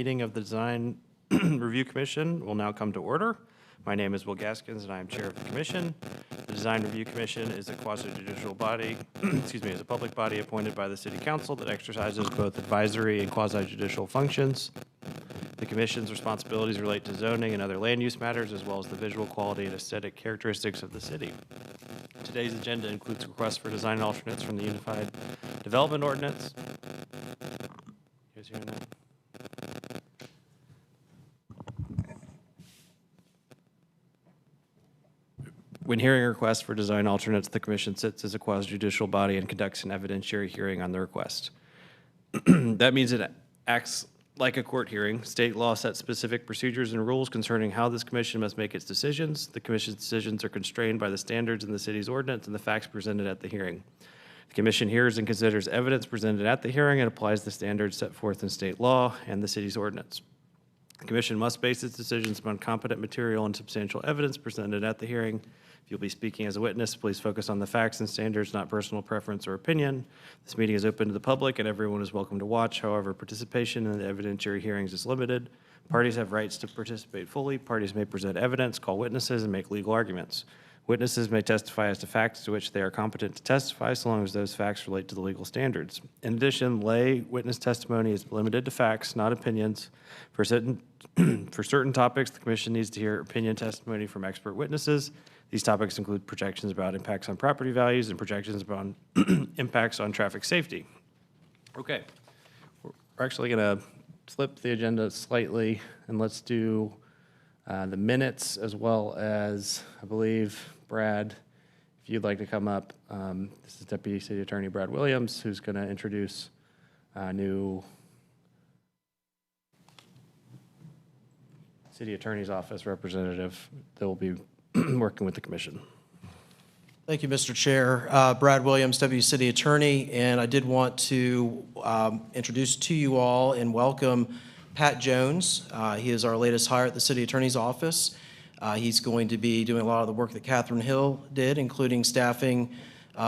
meeting of the Design Review Commission will now come to order. My name is Will Gaskins, and I am chair of the commission. The Design Review Commission is a quasi-judicial body, is a public body appointed by the City Council that exercises both advisory and quasi-judicial functions. The commission's responsibilities relate to zoning and other land use matters, as well as the visual quality and aesthetic characteristics of the city. Today's agenda includes requests for design alternates from the Unified Development Ordinance. You guys hearing that? When hearing a request for design alternates, the commission sits as a quasi-judicial body and conducts an evidentiary hearing on the request. That means it acts like a court hearing. State law sets specific procedures and rules concerning how this commission must make its decisions. The commission's decisions are constrained by the standards in the city's ordinance and the facts presented at the hearing. The commission hears and considers evidence presented at the hearing and applies the standards set forth in state law and the city's ordinance. The commission must base its decisions upon competent material and substantial evidence presented at the hearing. If you'll be speaking as a witness, please focus on the facts and standards, not personal preference or opinion. This meeting is open to the public and everyone is welcome to watch. However, participation in the evidentiary hearings is limited. Parties have rights to participate fully. Parties may present evidence, call witnesses, and make legal arguments. Witnesses may testify as to facts to which they are competent to testify, so long as those facts relate to the legal standards. In addition, lay witness testimony is limited to facts, not opinions. For certain topics, the commission needs to hear opinion testimony from expert witnesses. These topics include projections about impacts on property values and projections about impacts on traffic safety. Okay, we're actually going to flip the agenda slightly, and let's do the minutes, as well as, I believe, Brad, if you'd like to come up. This is Deputy City Attorney Brad Williams, who's going to introduce a new City Attorney's Office representative that will be working with the commission. Thank you, Mr. Chair. Brad Williams, Deputy City Attorney, and I did want to introduce to you all and welcome Pat Jones. He is our latest hire at the City Attorney's Office. He's going to be doing a lot of the work that Catherine Hill did, including staffing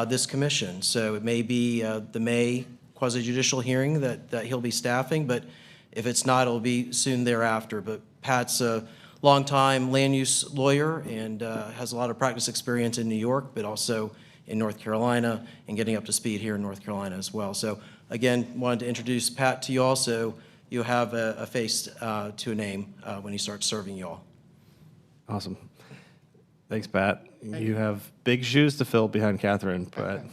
this commission. So it may be the May quasi-judicial hearing that he'll be staffing, but if it's not, it'll be soon thereafter. But Pat's a longtime land use lawyer and has a lot of practice experience in New York, but also in North Carolina and getting up to speed here in North Carolina as well. So again, wanted to introduce Pat to you all so you have a face to a name when he starts serving you all. Awesome. Thanks, Pat. You have big shoes to fill behind Catherine, but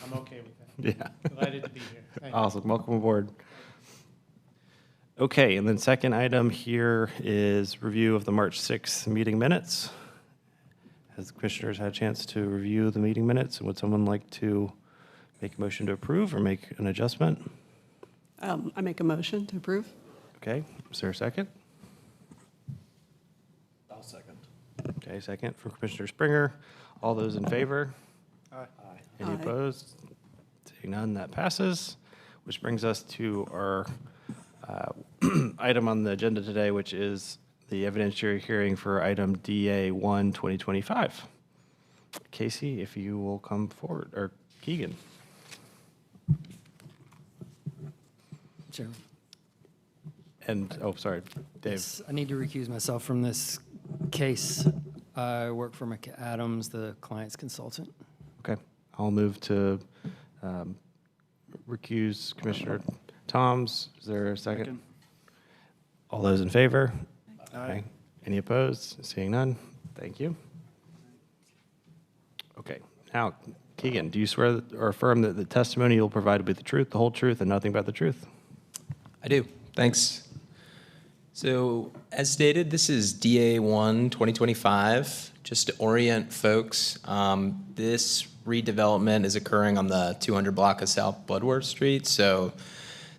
I'm okay with that. yeah. Delighted to be here. Thank you. Awesome. Welcome aboard. Okay, and then second item here is review of the March 6th meeting minutes. Has the commissioners had a chance to review the meeting minutes? And would someone like to make a motion to approve or make an adjustment? I make a motion to approve. Okay, is there a second? I'll second. Okay, second from Commissioner Springer. All those in favor? Aye. Any Aye. opposed? Seeing none, that passes. Which brings us to our item on the agenda today, which is the evidentiary hearing for item DA1 2025. Casey, if you will come forward, or Keegan. Sure. And, oh, sorry, Dave. Yes, I need to recuse myself from this case. I work for McAdams, the client's consultant. Okay, I'll move to recuse Commissioner Toms. Is there a second? All those in favor? Aye. Any opposed? Seeing none, thank you. Okay, now, Keegan, do you swear or affirm that the testimony you'll provide will be the truth, the whole truth, and nothing but the truth? I do. Thanks. So, as stated, this is DA1 2025. Just to orient folks, this redevelopment is occurring on the 200 block of South Bloodworth Street. So,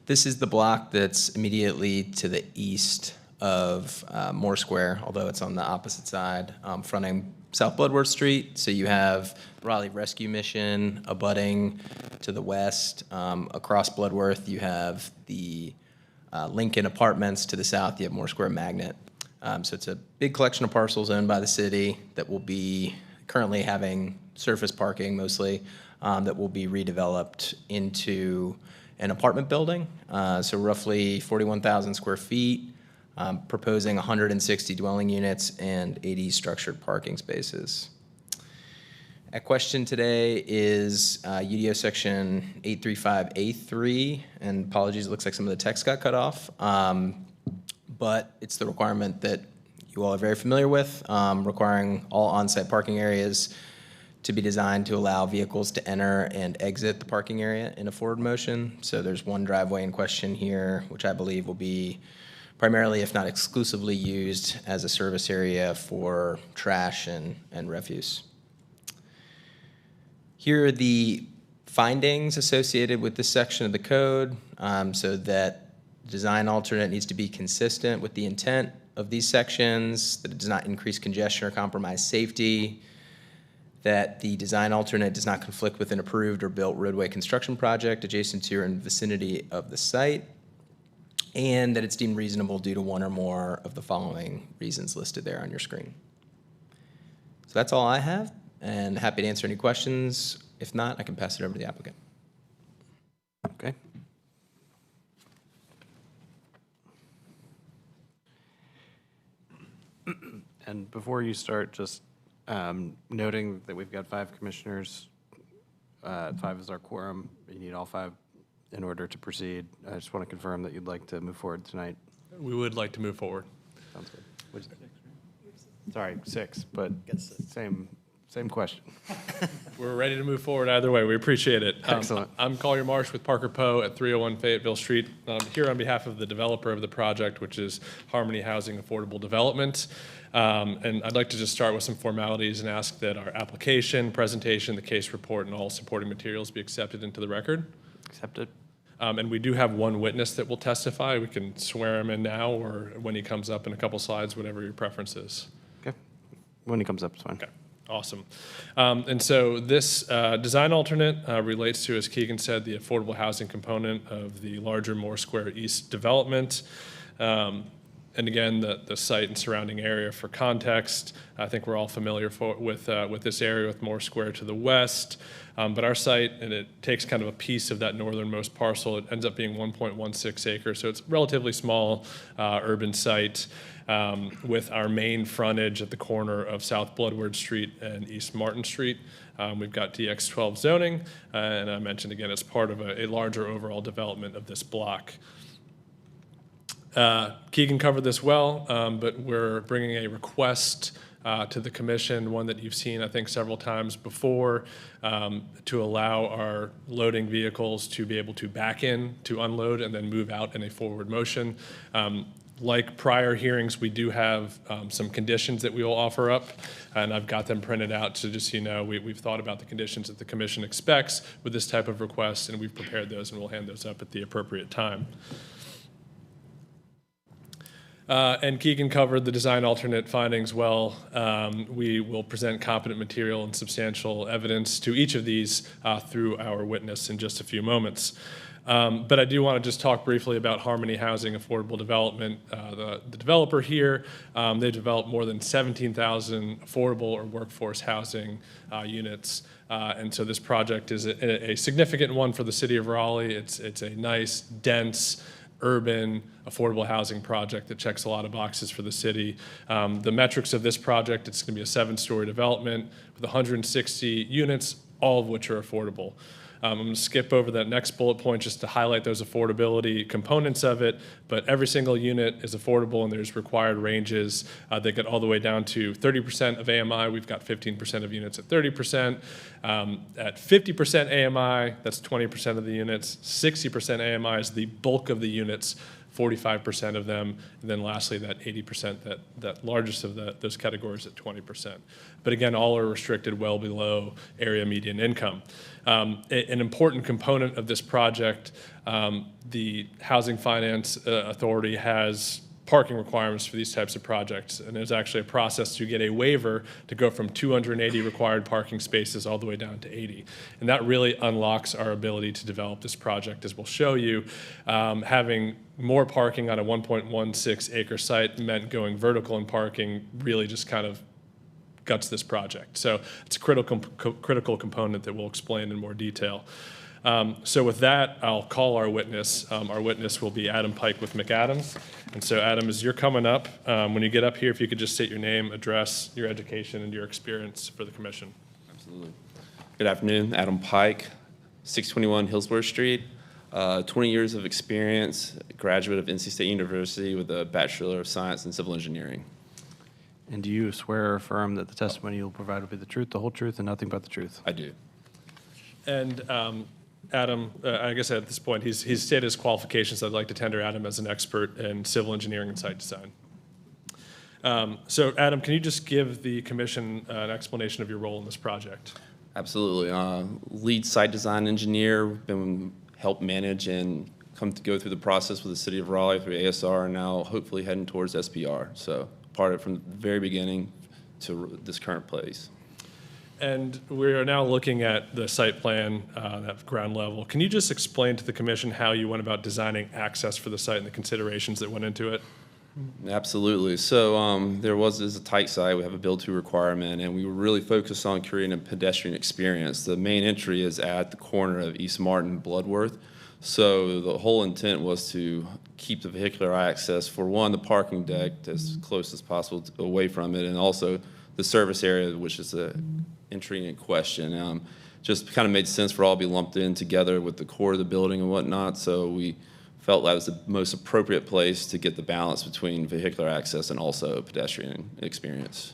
this is the block that's immediately to the east of Moore Square, although it's on the opposite side, fronting South Bloodworth Street. So you have Raleigh Rescue Mission abutting to the west. Across Bloodworth, you have the Lincoln Apartments. To the south, you have Moore Square Magnet. So it's a big collection of parcels owned by the city that will be currently having surface parking mostly, that will be redeveloped into an apartment building, so roughly 41,000 square feet, proposing 160 dwelling units and 80 structured parking spaces. At question today is UDO section 835A3, and apologies, it looks like some of the text got cut off, but it's the requirement that you all are very familiar with, requiring all on-site parking areas to be designed to allow vehicles to enter and exit the parking area in a forward motion. So there's one driveway in question here, which I believe will be primarily, if not exclusively, used as a service area for trash and refuse. Here are the findings associated with this section of the code, so that design alternate needs to be consistent with the intent of these sections, that it does not increase congestion or compromise safety, that the design alternate does not conflict with an approved or built roadway construction project adjacent to or in vicinity of the site, and that it's deemed reasonable due to one or more of the following reasons listed there on your screen. So that's all I have, and happy to answer any questions. If not, I can pass it over to the applicant. Okay. And before you start, just noting that we've got 5 commissioners, 5 is our quorum. You need all 5 in order to proceed. I just want to confirm that you'd like to move forward tonight. We would like to move forward. Sounds good. Sorry, 6, but same question. We're ready to move forward either way. We appreciate it. Excellent. I'm Collier Marsh with Parker Poe at 301 Fayetteville Street. I'm here on behalf of the developer of the project, which is Harmony Housing Affordable Development. And I'd like to just start with some formalities and ask that our application, presentation, the case report, and all supporting materials be accepted into the record. Accepted. And we do have one witness that will testify. We can swear him in now or when he comes up in a couple slides, whatever your preference is. Okay. When he comes up, it's fine. Okay. Awesome. And so this design alternate relates to, as Keegan said, the affordable housing component of the larger Moore Square East development. And again, the site and surrounding area for context. I think we're all familiar with this area with Moore Square to the west. But our site, and it takes kind of a piece of that northernmost parcel, it ends up being 1.16 acres. So it's a relatively small urban site. With our main frontage at the corner of South Bloodward Street and East Martin Street. We've got DX12 zoning, and I mentioned again, it's part of a larger overall development of this block. Keegan covered this well, but we're bringing a request to the commission, one that you've seen, I think, several times before, to allow our loading vehicles to be able to back in, to unload, and then move out in a forward motion. Like prior hearings, we do have some conditions that we will offer up, and I've got them printed out, so just so you know, we've thought about the conditions that the commission expects with this type of request, and we've prepared those, and we'll hand those up at the appropriate time. And Keegan covered the design alternate findings well. We will present competent material and substantial evidence to each of these through our witness in just a few moments. But I do want to just talk briefly about Harmony Housing Affordable Development. The developer here, they developed more than 17,000 affordable or workforce housing units. And so this project is a significant one for the city of Raleigh. It's a nice, dense, urban, affordable housing project that checks a lot of boxes for the city. The metrics of this project, it's going to be a 7-story development with 160 units, all of which are affordable. I'm going to skip over that next bullet point just to highlight those affordability components of it, but every single unit is affordable and there's required ranges that get all the way down to 30% of AMI. We've got 15% of units at 30%. At 50% AMI, that's 20% of the units. 60% AMI is the bulk of the units, 45% of them, and then lastly that 80%, that largest of those categories at 20%. But again, all are restricted well below area median income. An important component of this project, the Housing Finance Authority has parking requirements for these types of projects, and there's actually a process to get a waiver to go from 280 required parking spaces all the way down to 80. And that really unlocks our ability to develop this project, as we'll show you. Having more parking on a 1.16 acre site meant going vertical in parking really just kind of guts this project. So it's a critical component that we'll explain in more detail. So with that, I'll call our witness. Our witness will be Adam Pike with McAdams. And so Adam, as you're coming up, when you get up here, if you could just state your name, address, your education, and your experience for the commission. Absolutely. Good afternoon, Adam Pike, 621 Hillsborough Street. 20 years of experience, graduate of NC State University with a Bachelor of Science in Civil Engineering. And do you swear or affirm that the testimony you'll provide will be the truth, the whole truth, and nothing but the truth? I do. And Adam, I guess at this point, he's stated his qualifications. I'd like to tender Adam as an expert in civil engineering and site design. So Adam, can you just give the commission an explanation of your role in this project? Absolutely. Lead site design engineer, been helped manage and come to go through the process with the city of Raleigh through ASR, and now hopefully heading towards SPR. So part of it from the very beginning to this current place. And we are now looking at the site plan at ground level. Can you just explain to the commission how you went about designing access for the site and the considerations that went into it? Absolutely. So this is a tight site. We have a build-to requirement, and we were really focused on creating a pedestrian experience. The main entry is at the corner of East Martin and Bloodworth. So the whole intent was to keep the vehicular access for one, the parking deck as close as possible away from it, and also the service area, which is the entry in question. Just kind of made sense for all to be lumped in together with the core of the building and whatnot. So we felt that was the most appropriate place to get the balance between vehicular access and also pedestrian experience.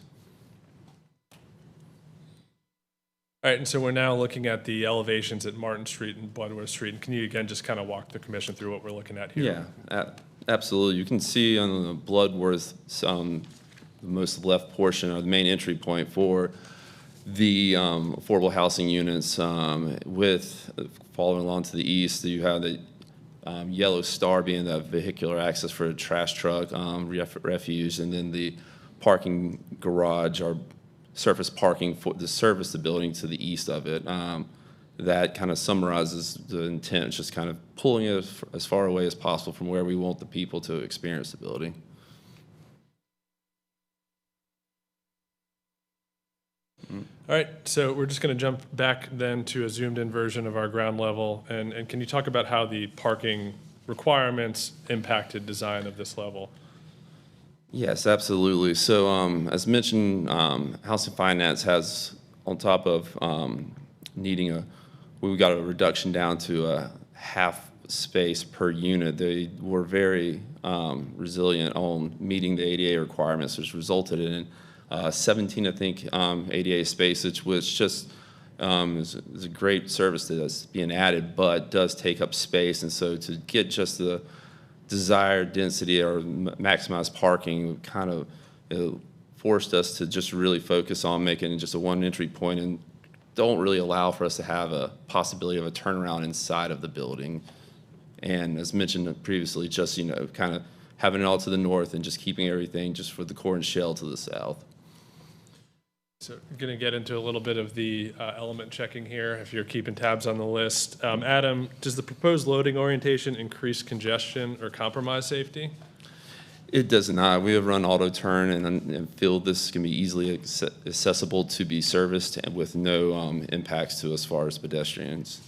All right, and so we're now looking at the elevations at Martin Street and Bloodworth Street. And can you again just kind of walk the commission through what we're looking at here? Yeah, absolutely. You can see on the Bloodworth, the most left portion, or the main entry point for the affordable housing units. With following along to the east, you have the yellow star being the vehicular access for a trash truck, refuge, and then the parking garage or surface parking for the service the building to the east of it. That kind of summarizes the intent, just kind of pulling it as far away as possible from where we want the people to experience the building. All right, so we're just going to jump back then to a zoomed-in version of our ground level. And can you talk about how the parking requirements impacted design of this level? Yes, absolutely. So as mentioned, Housing Finance has, on top of we got a reduction down to a half space per unit. They were very resilient on meeting the ADA requirements, which resulted in 17, I think, ADA spaces, which just is a great service that's being added, but does take up space. And so to get just the desired density or maximize parking kind of forced us to just really focus on making just a one entry point and don't really allow for us to have a possibility of a turnaround inside of the building. And as mentioned previously, just, kind of having it all to the north and just keeping everything just for the core and shell to the south. So I'm going to get into a little bit of the element checking here, if you're keeping tabs on the list. Adam, does the proposed loading orientation increase congestion or compromise safety? It does not. We have run auto turn and feel this can be easily accessible to be serviced and with no impacts to as far as pedestrians.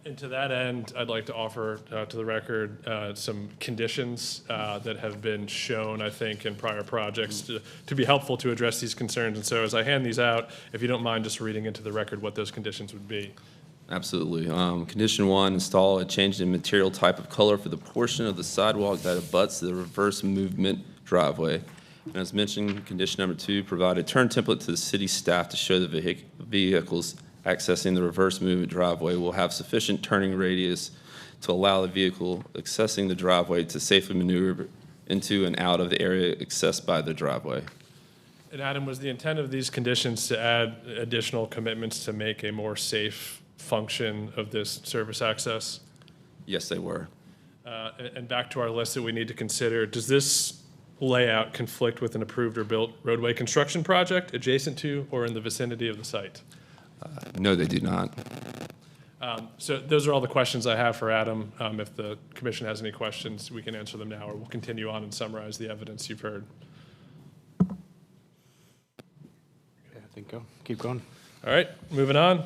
And to that end, I'd like to offer to the record some conditions that have been shown, I think, in prior projects to be helpful to address these concerns. And so as I hand these out, if you don't mind just reading into the record what those conditions would be. Absolutely. Condition 1, install a change in material type of color for the portion of the sidewalk that abuts the reverse movement driveway. And as mentioned, condition number 2, provide a turn template to the city staff to show the vehicles accessing the reverse movement driveway will have sufficient turning radius to allow the vehicle accessing the driveway to safely maneuver into and out of the area accessed by the driveway. And Adam, was the intent of these conditions to add additional commitments to make a more safe function of this service access? Yes, they were. And back to our list that we need to consider, does this layout conflict with an approved or built roadway construction project adjacent to or in the vicinity of the site? No, they do not. So those are all the questions I have for Adam. If the commission has any questions, we can answer them now, or we'll continue on and summarize the evidence you've heard. Yeah, I think keep going. All right, moving on.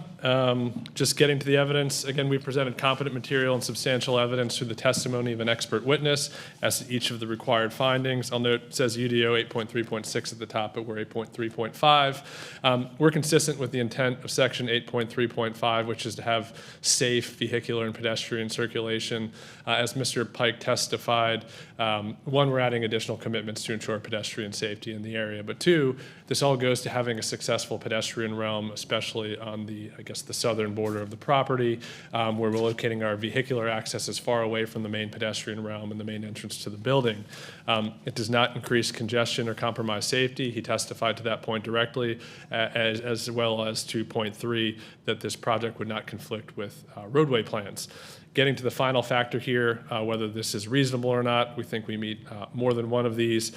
Just getting to the evidence. Again, we presented competent material and substantial evidence through the testimony of an expert witness as to each of the required findings. I'll note it says UDO 8.3.6 at the top, but we're 8.3.5. We're consistent with the intent of section 8.3.5, which is to have safe vehicular and pedestrian circulation. As Mr. Pike testified, one, we're adding additional commitments to ensure pedestrian safety in the area, but two, this all goes to having a successful pedestrian realm, especially on the, I guess, the southern border of the property, where we're locating our vehicular access as far away from the main pedestrian realm and the main entrance to the building. It does not increase congestion or compromise safety. He testified to that point directly, as well as to point 3, that this project would not conflict with roadway plans. Getting to the final factor here, whether this is reasonable or not, we think we meet more than one of these.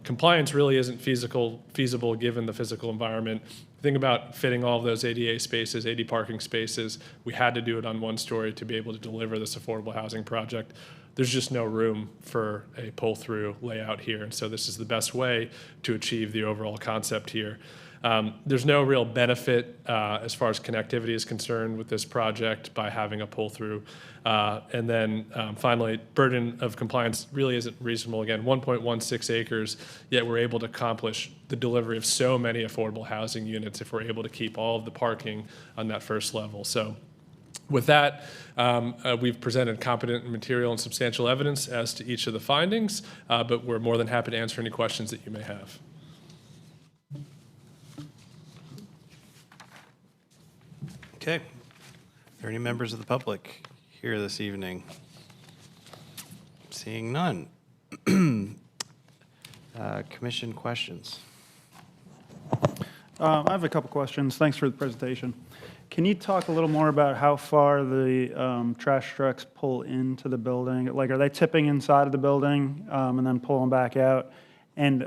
Compliance really isn't feasible given the physical environment. Think about fitting all of those ADA spaces, 80 parking spaces. We had to do it on one story to be able to deliver this affordable housing project. There's just no room for a pull-through layout here, and so this is the best way to achieve the overall concept here. There's no real benefit as far as connectivity is concerned with this project by having a pull-through. And then finally, burden of compliance really isn't reasonable. Again, 1.16 acres, yet we're able to accomplish the delivery of so many affordable housing units if we're able to keep all of the parking on that first level. So with that, we've presented competent material and substantial evidence as to each of the findings, but we're more than happy to answer any questions that you may have. Okay. Are there any members of the public here this evening? Seeing none. Commission questions. I have a couple questions. Thanks for the presentation. Can you talk a little more about how far the trash trucks pull into the building? Like, are they tipping inside of the building and then pulling back out? And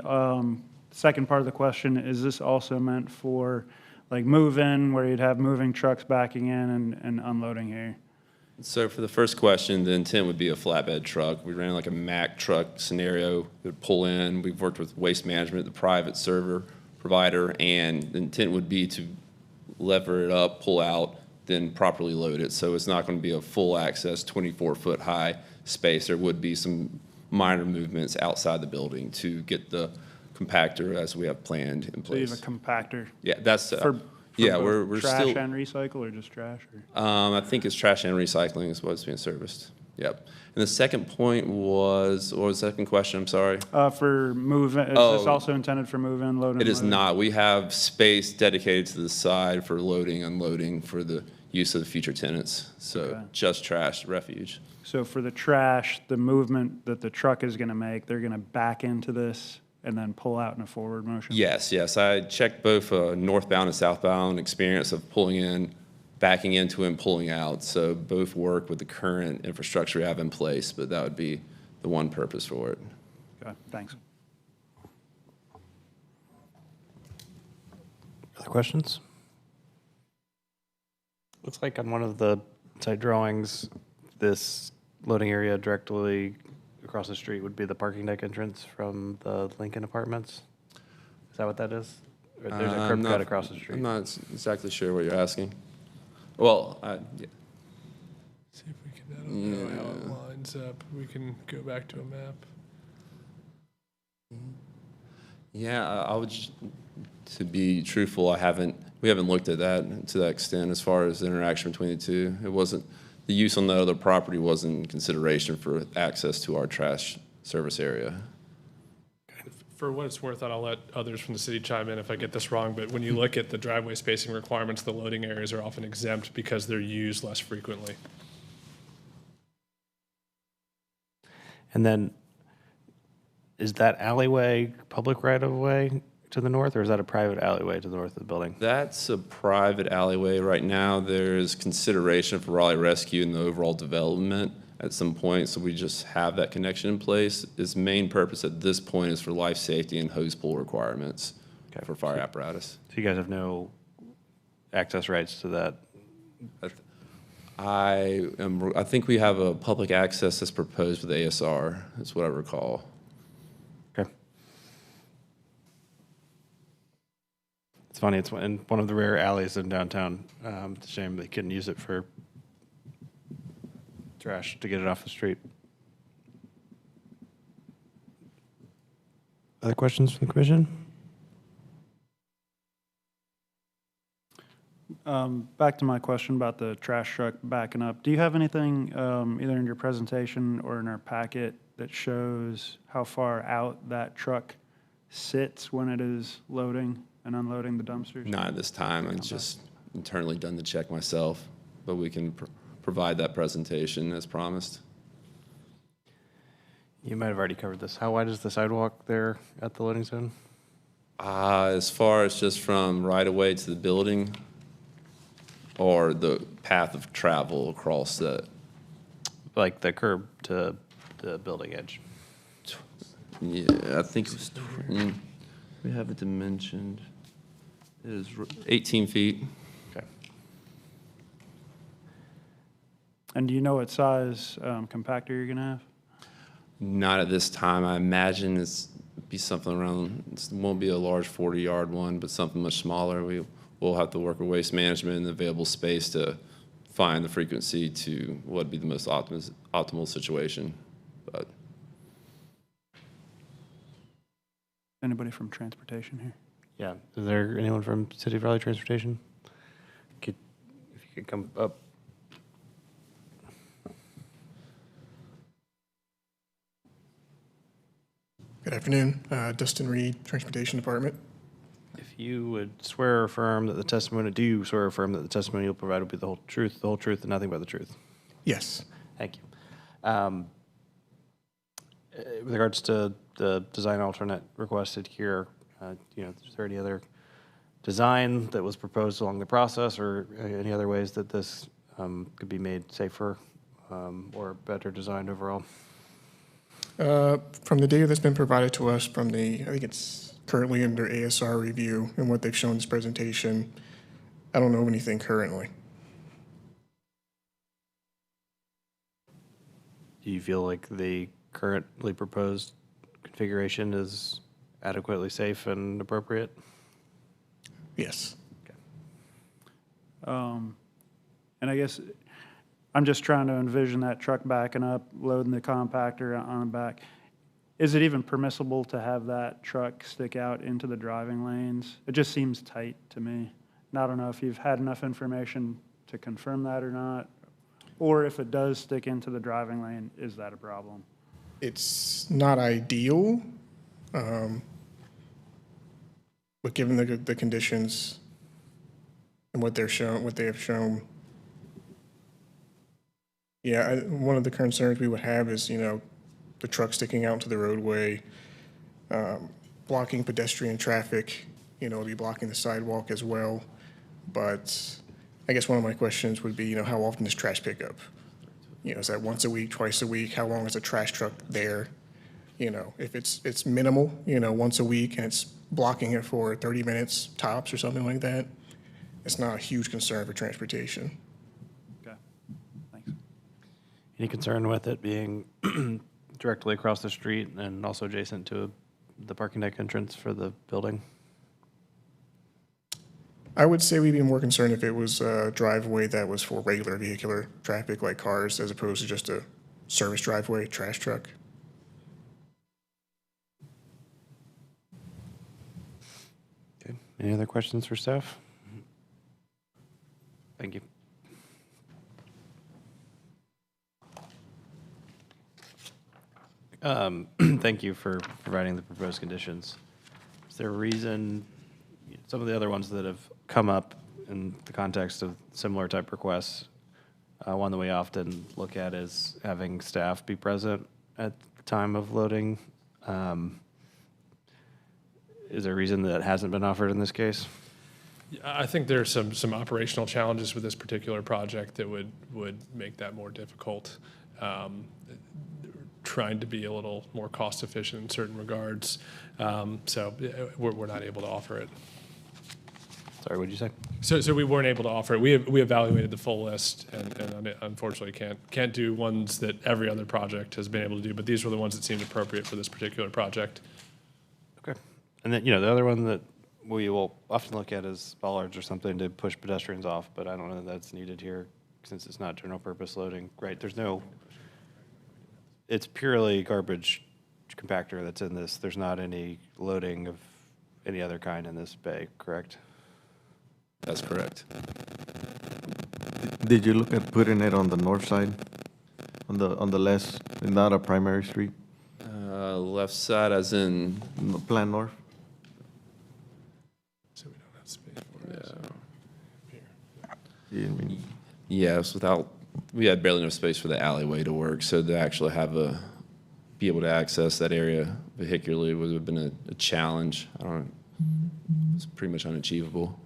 second part of the question, is this also meant for like move-in, where you'd have moving trucks backing in and unloading here? So for the first question, the intent would be a flatbed truck. We ran like a Mack truck scenario that would pull in. We've worked with Waste Management, the private server provider, and the intent would be to lever it up, pull out, then properly load it. So it's not going to be a full access 24-foot high space. There would be some minor movements outside the building to get the compactor as we have planned in So you place. have a compactor Yeah, that's for yeah. both We're trash still. and recycle, or just trash? Or? I think it's trash and recycling is what's being serviced. Yep. And the second point was, what was the second question? I'm sorry. For move-in, is this also intended for move-in, load and It is load? not. We have space dedicated to the side for loading, unloading for the use of the future tenants. So Okay. just trash, refuge. So for the trash, the movement that the truck is going to make, they're going to back into this and then pull out in a forward motion? Yes, yes. I checked both northbound and southbound experience of pulling in, backing into and pulling out. So both work with the current infrastructure we have in place, but that would be the one purpose for it. Okay, thanks. Other questions? Looks like on one of the site drawings, this loading area directly across the street would be the parking deck entrance from the Lincoln Apartments. Is that what that is? Or there's a I'm curb not- cut across the street. I'm not exactly sure what you're asking. Well, yeah. See if we can, I don't know how it lines up. We can go back to a map. Yeah, I would, to be truthful, we haven't looked at that to that extent as far as the interaction between the two. It wasn't, the use on the other property wasn't consideration for access to our trash service area. For what it's worth, and I'll let others from the city chime in if I get this wrong, but when you look at the driveway spacing requirements, the loading areas are often exempt because they're used less frequently. And then, is that alleyway public right-of-way to the north, or is that a private alleyway to the north of the building? That's a private alleyway right now. There's consideration for Raleigh Rescue and the overall development at some point, so we just have that connection in place. Its main purpose at this point is for life safety and hose pull requirements for fire apparatus. So you guys have no access rights to that? I think we have a public access that's proposed with ASR, is what I recall. Okay. funny. It's in one of the rare alleys in downtown. It's a shame they couldn't use it for trash to get it off the street. Other questions from the commission? Back to my question about the trash truck backing up. Do you have anything, either in your presentation or in our packet, that shows how far out that truck sits when it is loading and unloading the dumpsters? Not at this time. I'm just internally done the check myself, but we can provide that presentation as promised. You might have already covered this. How wide is the sidewalk there at the loading zone? As far as just from right away to the building, or the path of travel across the, Like the curb to the building edge? yeah, I think it was, we have it dimensioned. It is 18 feet. Okay. And do you know what size compactor you're going to have? Not at this time. I imagine it's be something around, it won't be a large 40-yard one, but something much smaller. We'll have to work with waste management and the available space to find the frequency to what would be the most optimal situation. But Anybody from transportation here? Yeah. Is there anyone from City of Raleigh Transportation? If you could come up. Good afternoon, Dustin Reed, Transportation Department. If you would swear or affirm that the testimony, do you swear or affirm that the testimony you'll provide will be the whole truth, and nothing but the truth? Yes. Thank you. With regards to the design alternate requested here, is there any other design that was proposed along the process, or any other ways that this could be made safer or better designed overall? From the data that's been provided to us from I think it's currently under ASR review and what they've shown in this presentation, I don't know of anything currently. Do you feel like the currently proposed configuration is adequately safe and appropriate? Yes. And I guess I'm just trying to envision that truck backing up, loading the compactor on the back. Is it even permissible to have that truck stick out into the driving lanes? It just seems tight to me. And I don't know if you've had enough information to confirm that or not, or if it does stick into the driving lane, is that a problem? It's not ideal, but given the conditions and what they have shown, yeah, one of the concerns we would have is, the truck sticking out into the roadway, blocking pedestrian traffic, it'll be blocking the sidewalk as well. But I guess one of my questions would be, how often is trash pickup? Is that once a week, twice a week? How long is a trash truck there? If it's minimal, once a week, and it's blocking it for 30 minutes tops or something like that, it's not a huge concern for transportation. Okay, thanks. Any concern with it being directly across the street and also adjacent to the parking deck entrance for the building? I would say we'd be more concerned if it was a driveway that was for regular vehicular traffic like cars, as opposed to just a service driveway, trash truck. Okay. Any other questions for staff? Thank you. Thank you for providing the proposed conditions. Is there a reason, some of the other ones that have come up in the context of similar type requests, one that we often look at is having staff be present at the time of loading. Is there a reason that hasn't been offered in this case? I think there are some operational challenges with this particular project that would make that more difficult. Trying to be a little more cost efficient in certain regards. So we're not able to offer it. Sorry, what did you say? So we weren't able to offer it. We evaluated the full list and unfortunately can't do ones that every other project has been able to do, but these were the ones that seemed appropriate for this particular project. Okay. And then, the other one that we will often look at as bollards or something to push pedestrians off, but I don't know that that's needed here since it's not general purpose loading. Right, there's no, it's purely garbage compactor that's in this. There's not any loading of any other kind in this bay, correct? That's correct. Did you look at putting it on the north side, on the less, not a primary street, Left side as in, plan north? So we don't have space for it. Yeah, I mean, yes, we had barely enough space for the alleyway to work, so to actually be able to access that area vehicularly would have been a challenge. It's pretty much unachievable.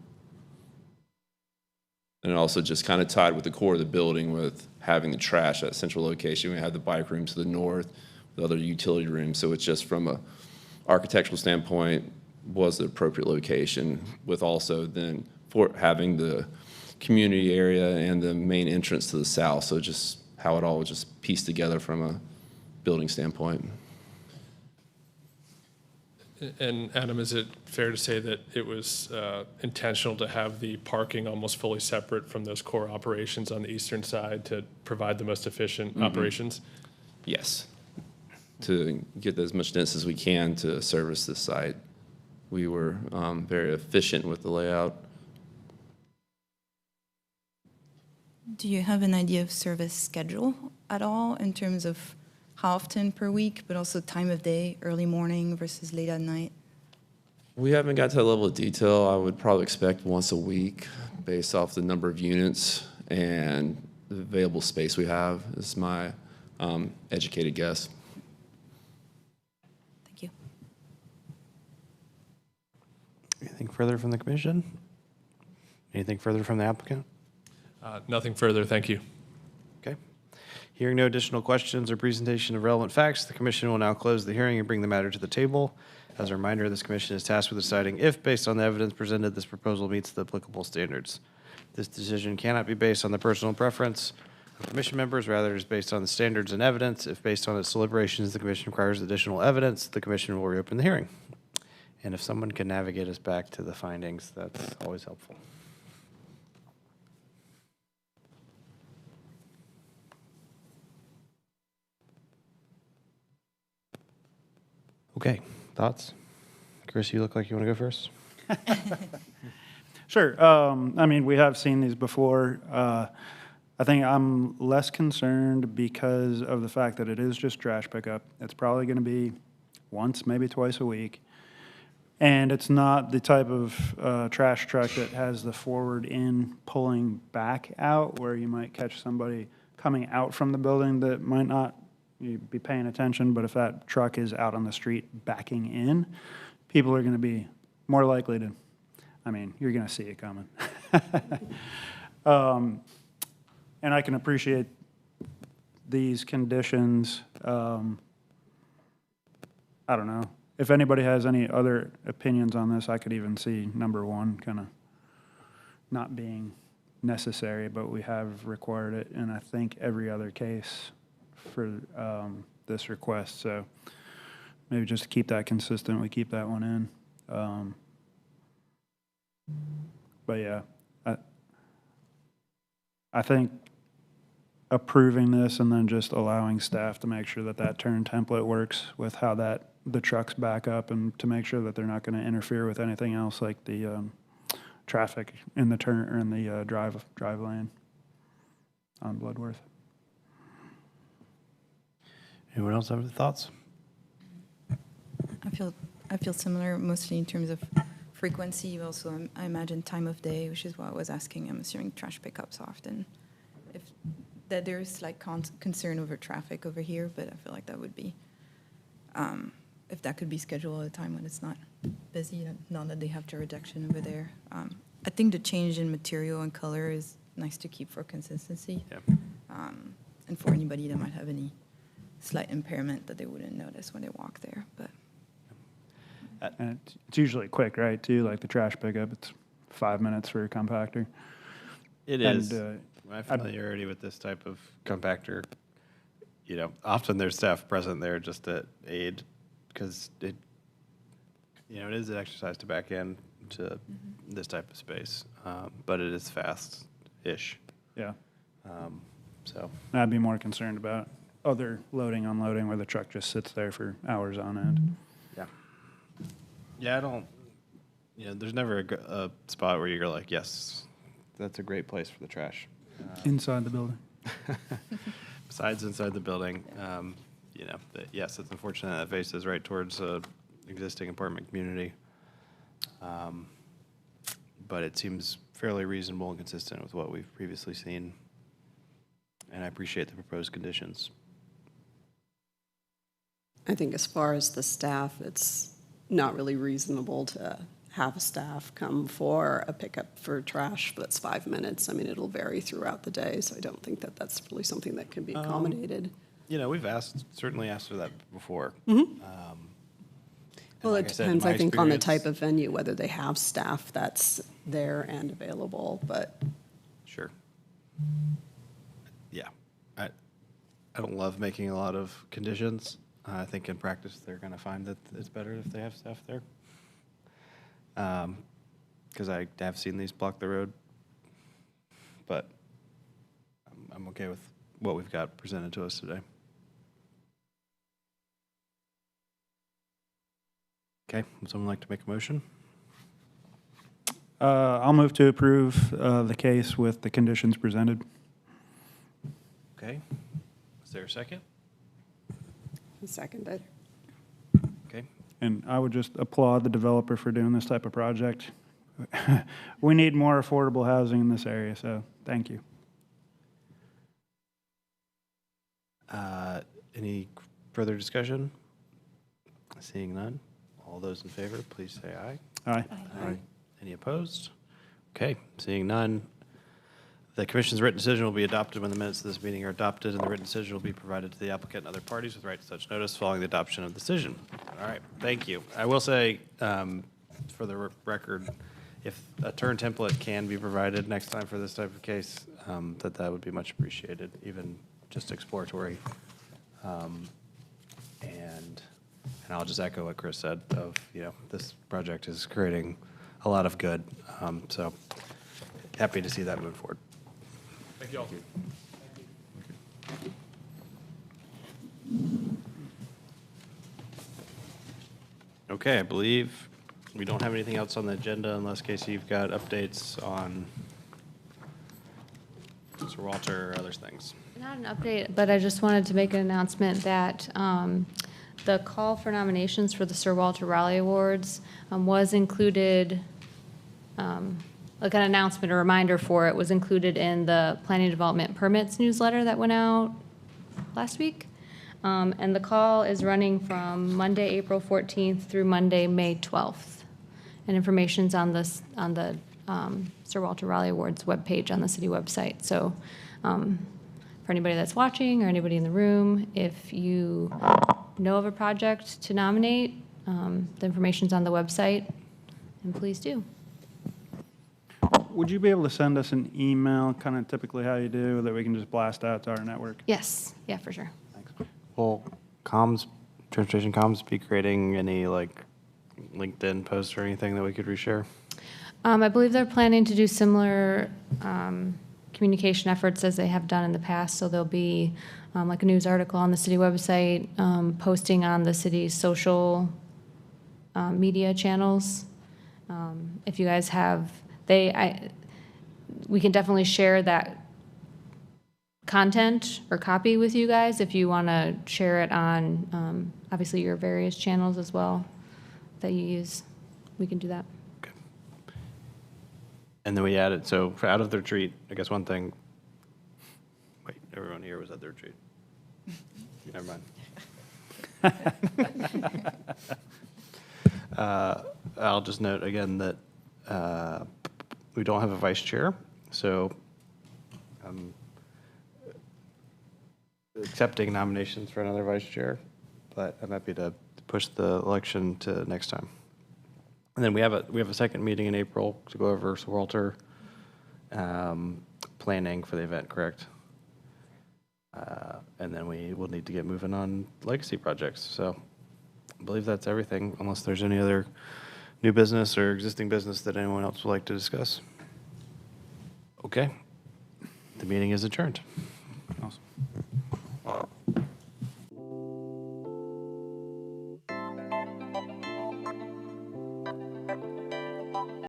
And it also just kind of tied with the core of the building with having the trash at central location. We had the bike room to the north, the other utility rooms. So it's just from a architectural standpoint was the appropriate location, with also then for having the community area and the main entrance to the south. So just how it all was just pieced together from a building standpoint. And Adam, is it fair to say that it was intentional to have the parking almost fully separate from those core operations on the eastern side to provide the most efficient operations? Yes. To get as much density as we can to service this site. We were very efficient with the layout. Do you have an idea of service schedule at all in terms of how often per week, but also time of day, early morning versus late at night? We haven't got to that level of detail. I would probably expect once a week based off the number of units and the available space we have is my educated guess. Thank you. Anything further from the commission? Anything further from the applicant? Nothing further, thank you. Okay. Hearing no additional questions or presentation of relevant facts, the commission will now close the hearing and bring the matter to the table. As a reminder, this commission is tasked with deciding if, based on the evidence presented, this proposal meets the applicable standards. This decision cannot be based on the personal preference of commission members, rather it is based on the standards and evidence. If based on its deliberations, the commission requires additional evidence, the commission will reopen the hearing. And if someone can navigate us back to the findings, that's always helpful. Okay, thoughts? Chris, you look like you want to go first. Sure. I mean, we have seen these before. I think I'm less concerned because of the fact that it is just trash pickup. It's probably going to be once, maybe twice a week. And it's not the type of trash truck that has the forward in pulling back out, where you might catch somebody coming out from the building that might not be paying attention. But if that truck is out on the street backing in, people are going to be more likely to, I mean, you're going to see it coming. And I can appreciate these conditions. I don't know. If anybody has any other opinions on this, I could even see number one kind of not being necessary, but we have required it in, I think, every other case for this request. So maybe just to keep that consistent, we keep that one in. But yeah, I think approving this and then just allowing staff to make sure that that turn template works with how the trucks back up, and to make sure that they're not going to interfere with anything else like the traffic in the turn or in the drive lane on Bloodworth. Anyone else have any thoughts? I feel similar, mostly in terms of frequency. Also, I imagine time of day, which is why I was asking. I'm assuming trash pickups often. If that there's like concern over traffic over here, but I feel like that would be, if that could be scheduled at a time when it's not busy, not that they have to reduction over there. I think the change in material and color is nice to keep for consistency. Yep. And for anybody that might have any slight impairment that they wouldn't notice when they walk there, but. And it's usually quick, right, too? Like the trash pickup, it's 5 minutes for a compactor. It And, is. My familiarity with this type of compactor, often there's staff present there just to aid, because it is an exercise to back in, to this type of space, but it is fast-ish. Yeah. So, I'd be more concerned about other loading, unloading, where the truck just sits there for hours on end. yeah. Yeah, I don't, there's never a spot where you're like, yes, that's a great place for the trash. Inside the building. Besides inside the building, yes, it's unfortunate that faces right towards a existing apartment community. But it seems fairly reasonable and consistent with what we've previously seen. And I appreciate the proposed conditions. I think as far as the staff, it's not really reasonable to have a staff come for a pickup for trash that's 5 minutes. I mean, it'll vary throughout the day, so I don't think that that's really something that can be accommodated. We've certainly asked for that before. Well, like it I said, in depends, my I think, on the experience- type of venue, whether they have staff that's there and available, but Sure. Yeah. I don't love making a lot of conditions. I think in practice, they're going to find that it's better if they have staff there. Because I have seen these block the road. But I'm okay with what we've got presented to us today. Okay, would someone like to make a motion? I'll move to approve the case with the conditions presented. Okay. Is there a second? seconded. Okay. And I would just applaud the developer for doing this type of project. We need more affordable housing in this area, so thank you. Any further discussion? Seeing none. All those in favor, please say aye. Aye. Aye. Any opposed? Okay, seeing none. The commission's written decision will be adopted when the minutes of this meeting are adopted, and the written decision will be provided to the applicant and other parties with right to such notice following the adoption of the decision. All right, thank you. I will say, for the record, if a turn template can be provided next time for this type of case, that would be much appreciated, even just exploratory. And I'll just echo what Chris said of, this project is creating a lot of good. So happy to see that move forward. Thank you all. Okay, I believe we don't have anything else on the agenda unless, Casey, you've got updates on Sir Walter or other things. Not an update, but I just wanted to make an announcement that the call for nominations for the Sir Walter Raleigh Awards was included, like an announcement, a reminder for it was included in the Planning Development Permits newsletter that went out last week. And the call is running from Monday, April 14th through Monday, May 12th. And information's on this, on the Sir Walter Raleigh Awards webpage on the city website. So for anybody that's watching or anybody in the room, if you know of a project to nominate, the information's on the website, and please do. Would you be able to send us an email, kind of typically how you do, that we can just blast out to our network? Yes, yeah, for sure. Will transportation comms be creating any LinkedIn posts or anything that we could reshare? I believe they're planning to do similar communication efforts as they have done in the past. So there'll be like a news article on the city website, posting on the city's social media channels. If you guys have, we can definitely share that content or copy with you guys if you want to share it on obviously your various channels as well that you use. We can do that. And then we added, so for out of the retreat, I guess one thing, wait, everyone here was at the retreat. Never mind. I'll just note again that we don't have a vice chair, so I'm accepting nominations for another vice chair, but I'm happy to push the election to next time. And then we have a second meeting in April to go over Sir Walter planning for the event, correct? And then we will need to get moving on legacy projects. So I believe that's everything, unless there's any other new business or existing business that anyone else would like to discuss? Okay. The meeting is adjourned.